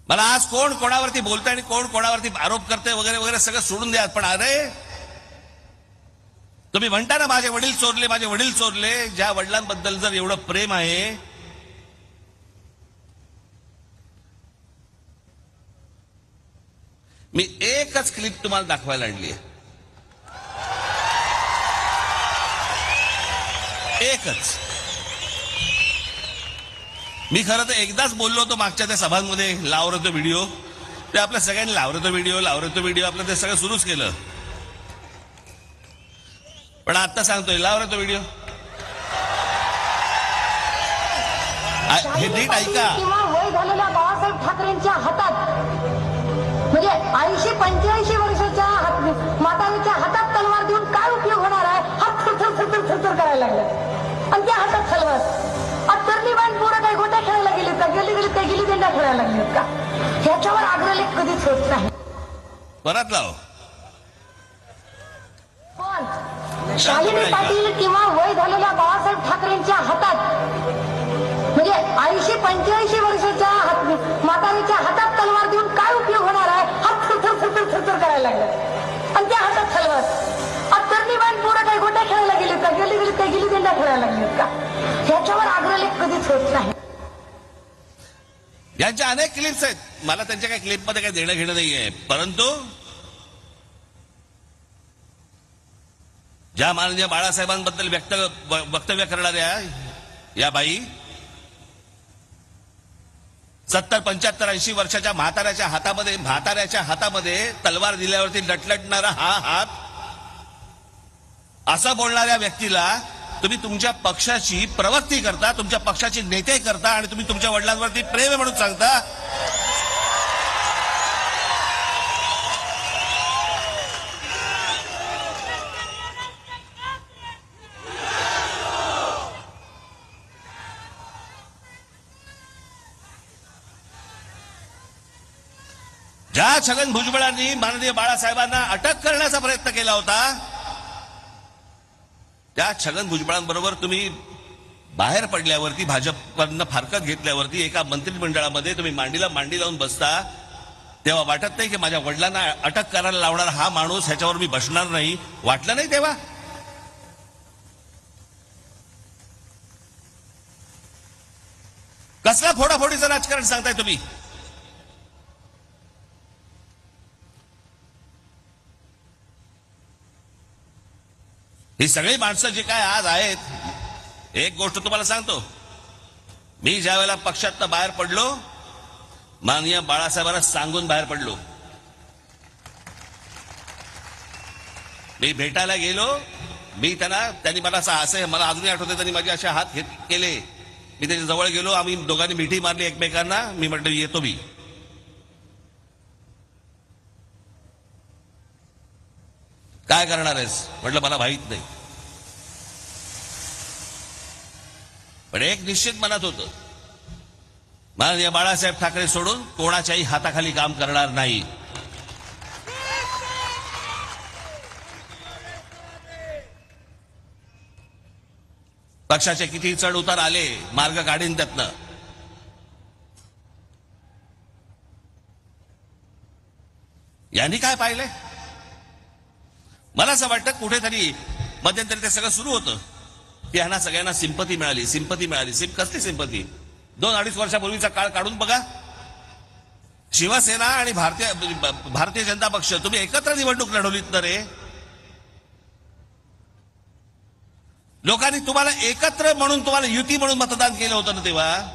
मला आज कोण कोणावरती बोलतंय आणि कोण कोणावरती आरोप करते वगैरे वगैरे सगळं सोडून द्या, पण अरे तुम्ही म्हणता ना माझे वडील चोरले, माझे वडील चोरले. ज्या वडिलांबद्दल जर एवढं प्रेम आहे, मी एकच क्लिप तुम्हाला दाखवायला आणली आहे, एकच. मी खरं तर एकदाच बोललो होतो मागच्या त्या सभांमध्ये, लावतो तो व्हिडिओ. ते आपल्या सगळ्यांनी लावतो तो व्हिडिओ आपलं ते सगळं सुरूच केलं. पण आता सांगतोय लावतो व्हिडिओ, हे नीट ऐका. किंवा वय झालेल्या बाळासाहेब ठाकरेंच्या हातात, म्हणजे 80-85 वर्षाच्या म्हातारीच्या हातात तलवार देऊन काय उपयोग होणार आहे? हात थरथर करायला लागले आणि त्या हातात तलवार. तरली बाण पोरं काही गोट्या खेळायला गेलीत का? गेली ते गिली दंडा खेळायला लागलीत का? ह्याच्यावर आग्रह कधीच होत नाही. परत लाव. पण शालिनी पाटील किंवा वय झालेल्या बाळासाहेब ठाकरेंच्या हातात, म्हणजे 80-85 वर्षाच्या म्हातारीच्या हातात तलवार देऊन काय उपयोग होणार आहे? हात थरथर करायला लागले आणि त्या हातात तलवार. तरली बाण पोरं काही गोट्या खेळायला गेलीत का? गेली ते गिली दंडा खेळायला लागलीत का? ह्याच्यावर आग्रह कधीच होत नाही. यांच्या अनेक क्लिप्स आहेत, मला त्यांच्या काही क्लिपमध्ये काही देणं घेणं नाहीये. परंतु ज्या माननीय बाळासाहेबांबद्दल वक्तव्य करणाऱ्या या बाई 70-75-80 वर्षाच्या म्हाताऱ्याच्या हातामध्ये तलवार दिल्यावरती लटलटणारा हा हात, असं बोलणाऱ्या व्यक्तीला तुम्ही तुमच्या पक्षाची प्रवक्ती करता, तुमच्या पक्षाची नेते करता आणि तुम्ही तुमच्या वडिलांवरती प्रेम आहे म्हणून सांगता. ज्या छगन भुजबळांनी माननीय बाळासाहेबांना अटक करण्याचा प्रयत्न केला होता, त्या छगन भुजबळांबरोबर तुम्ही बाहेर पडल्यावरती, भाजपकडनं फारकत घेतल्यावरती एका मंत्रिमंडळामध्ये तुम्ही मांडीला मांडी लावून बसता, तेव्हा वाटत नाही की माझ्या वडिलांना अटक करायला लावणार हा माणूस ह्याच्यावर मी बसणार नाही? वाटलं नाही तेव्हा? कसला फोडाफोडीचं राजकारण सांगताय तुम्ही? ही सगळी माणसं जी काय आज आहेत, एक गोष्ट तुम्हाला सांगतो, मी ज्या वेळेला पक्षातनं बाहेर पडलो, माननीय बाळासाहेबांना सांगून बाहेर पडलो. मी भेटायला गेलो, त्यांनी मला असं मला अजूनही आठवते, त्यांनी माझे असे हात केले. मी त्याच्या जवळ गेलो, आम्ही दोघांनी मिठी मारली एकमेकांना. मी म्हटलं येतो मी. काय करणार आहेस म्हटलं मला माहित नाही, पण एक निश्चित मनात होतं, माननीय बाळासाहेब ठाकरे सोडून कोणाच्याही हाताखाली काम करणार नाही. पक्षाचे किती चढ उतार आले, मार्ग काढीन त्यातनं. यांनी काय पाहिलंय? मला असं वाटतं कुठेतरी मध्यंतरी ते सगळं सुरू होतं की ह्यांना सगळ्यांना सिंपती मिळाली. कसली सिंपती? 2-2.5 वर्षापूर्वीचा काळ काढून बघा. शिवसेना आणि भारतीय जनता पक्ष तुम्ही एकत्र निवडणूक लढवलीत ना रे. लोकांनी तुम्हाला एकत्र म्हणून, तुम्हाला युती म्हणून मतदान केलं होतं ना. तेव्हा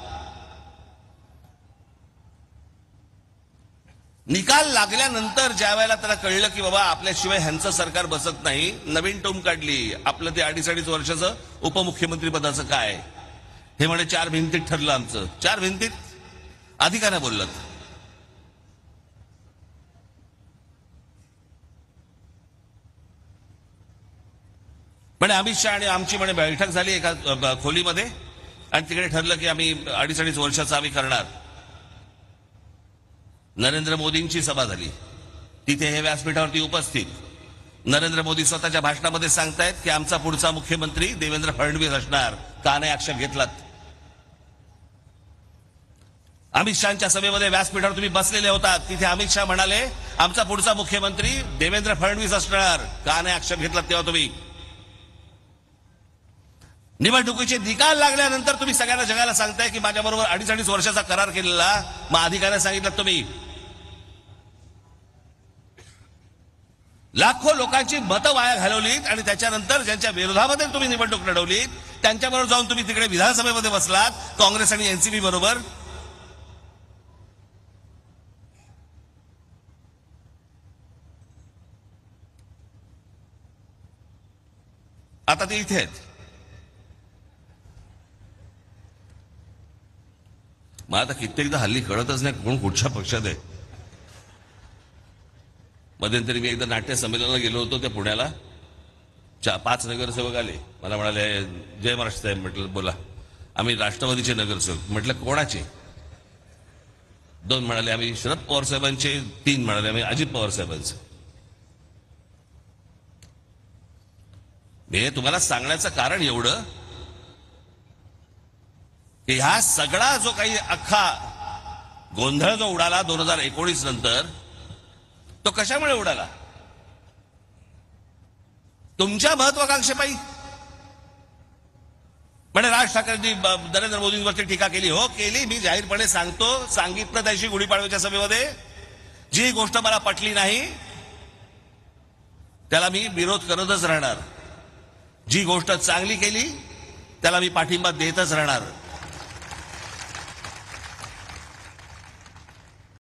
निकाल लागल्यानंतर ज्या वेळेला त्याला कळलं की बाबा आपल्याशिवाय ह्यांचं सरकार बसत नाही, नवीन टोम काढली. आपलं ते 2.5 वर्षाचं उपमुख्यमंत्री पदाचं काय, हे म्हणे 4 भिंतीत ठरलं आमचं. 4 भिंतीत अधिकाऱ्या बोललं. म्हणे अमित शहा आणि आमची म्हणे बैठक झाली एका खोलीमध्ये आणि तिकडे ठरलं की आम्ही 2.5 वर्षाचं आम्ही करणार. नरेंद्र मोदींची सभा झाली, तिथे हे व्यासपीठावरती उपस्थित नरेंद्र मोदी स्वतःच्या भाषणामध्ये सांगतायत की आमचा पुढचा मुख्यमंत्री देवेंद्र फडणवीस असणार. का नाही आक्षेप घेतलात? अमित शहाच्या सभेमध्ये व्यासपीठावर तुम्ही बसलेले होतात. तिथे अमित शहा म्हणाले आमचा पुढचा मुख्यमंत्री देवेंद्र फडणवीस असणार. का नाही आक्षेप घेतला तेव्हा तुम्ही? निवडणुकीचे निकाल लागल्यानंतर तुम्ही सगळ्यांना जगाला सांगताय की माझ्याबरोबर 2.5 वर्षाचा करार केलेला. मग अधिकाऱ्यांना सांगितलं तुम्ही लाखो लोकांची मतं वाया घालवलीत आणि त्याच्यानंतर ज्यांच्या विरोधामध्ये तुम्ही निवडणूक लढवलीत त्यांच्याबरोबर जाऊन तुम्ही तिकडे विधानसभेमध्ये बसलात काँग्रेस आणि एनसीपी बरोबर. आता ते इथे आहेत. मला आता कित्येकदा हल्ली कळतच नाही कोण कुठच्या पक्षात आहे. मध्यंतरी मी एकदा नाट्य संमेलनाला गेलो होतो त्या पुण्याला. 5 नगरसेवक आले. मला म्हणाले जय महाराष्ट्र साहेब. म्हटलं बोला. आम्ही राष्ट्रवादीचे नगरसेवक. म्हटलं कोणाचे? 2 म्हणाले आम्ही शरद पवार साहेबांचे. 3 म्हणाले आम्ही अजित पवार साहेबांचे. हे तुम्हाला सांगण्याचं कारण एवढं की ह्या सगळा जो काही अख्खा गोंधळ जो उडाला 2019 नंतर तो कशामुळे उडाला? तुमच्या महत्वाकांक्षेपायी. म्हणजे राज ठाकरेंनी नरेंद्र मोदींवरती टीका केली. हो केली. मी जाहीरपणे सांगतो, सांगितलं त्याशी गुढीपाडव्याच्या सभेमध्ये. जी गोष्ट मला पटली नाही त्याला मी विरोध करतच राहणार. जी गोष्ट चांगली केली त्याला मी पाठिंबा देतच राहणार.